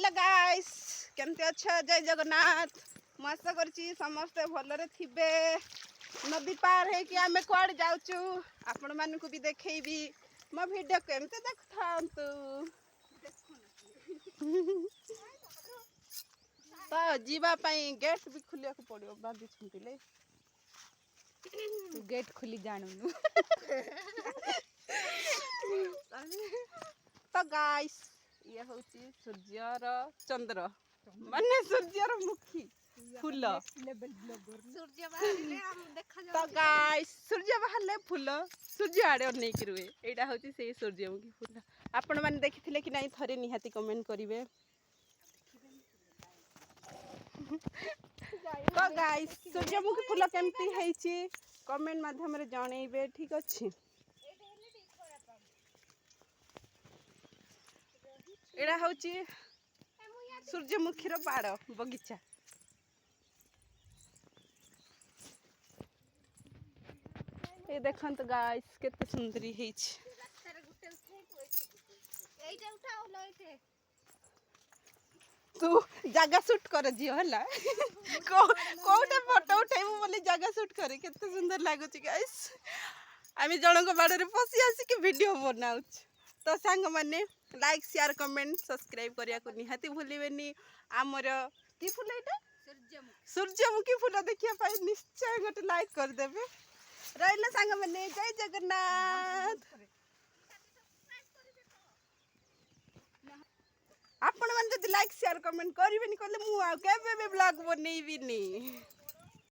Hello guys केमती अच्छा जय जगन्नाथ ମୁଁ ଆଶା କରୁଛି ସମସ୍ତେ ଭଲରେ ଥିବେ। ନଦୀ ପାର ହେଇକି ଆମେ କୁଆଡ଼େ ଯାଉଛୁ ଆପଣମାନଙ୍କୁ ବି ଦେଖେଇବି। ମୋ ଭିଡ଼ିଓ କେମିତି ଦେଖୁଥାନ୍ତୁ। ତ ଯିବା ପାଇଁ ଗେଟ୍ ବି ଖୋଲିବାକୁ ପଡ଼ିବ ବାନ୍ଧି ଛୁଣ୍ଟିଲେ तू गेट खुली जानू ତ ଗାଇସ୍ ଇଏ ହେଉଛି ସୂର୍ଯ୍ୟର ଚନ୍ଦ୍ର ମାନେ ସୂର୍ଯ୍ୟର ମୁଖୀ ଫୁଲ। ତ ଗାଇସ୍ ସୂର୍ଯ୍ୟ ବାହାରିଲେ ଫୁଲ ସୂର୍ଯ୍ୟ ଆଡ଼େ ଅନେଇକି ରୁହେ। ଏଇଟା ହେଉଛି ସେଇ ସୂର୍ଯ୍ୟମୁଖୀ ଫୁଲ। ଆପଣମାନେ ଦେଖିଥିଲେ କି ନାହିଁ ଥରେ ନିହାତି କମେଣ୍ଟ କରିବେ। ତ ଗାଇସ୍ ସୂର୍ଯ୍ୟମୁଖୀ ଫୁଲ କେମିତି ହେଇଛି କମେଣ୍ଟ ମାଧ୍ୟମରେ ଜଣେଇବେ। ଠିକ୍ ଅଛି। ଏଇଟା ହେଉଛି ସୂର୍ଯ୍ୟମୁଖୀର ବାଡ଼ ବଗିଚା। ଏ ଦେଖନ୍ତୁ ଗାଇସ୍ କେତେ ସୁନ୍ଦରୀ ହେଇଛି। ତୁ ଜାଗା ସୁଟ୍ କର ଝିଅ ହେଲା କୋଉଟା ଫଟୋ ଉଠେଇବୁ ବୋଲି ଜାଗା ସୁଟ୍ କରେ। କେତେ ସୁନ୍ଦର ଲାଗୁଛି ଗାଇସ୍। ଆମେ ଜଣଙ୍କ ବାଡ଼ରେ ପଶି ଆସିକି ଭିଡ଼ିଓ ବନାଉଛୁ। ତ ସାଙ୍ଗମାନେ ଲାଇକ୍ ସେୟାର କମେଣ୍ଟ ସବସ୍କ୍ରାଇବ୍ କରିବାକୁ ନିହାତି ଭୁଲିବେନି। ଆମର କି ଫୁଲ ଏଇଟା ସୂର୍ଯ୍ୟମୁଖୀ ଫୁଲ ଦେଖିବା ପାଇଁ ନିଶ୍ଚୟ ଗୋଟେ ଲାଇକ୍ କରିଦେବେ। ରହିଲା ସାଙ୍ଗମାନେ ଜୟ ଜଗନ୍ନାଥ। ଆପଣମାନେ ଯଦି ଲାଇକ୍ ସେୟାର କମେଣ୍ଟ କରିବେନି କହିଲେ ମୁଁ ଆଉ କେବେ ବି ବ୍ଲଗ୍ ବନେଇବିନି।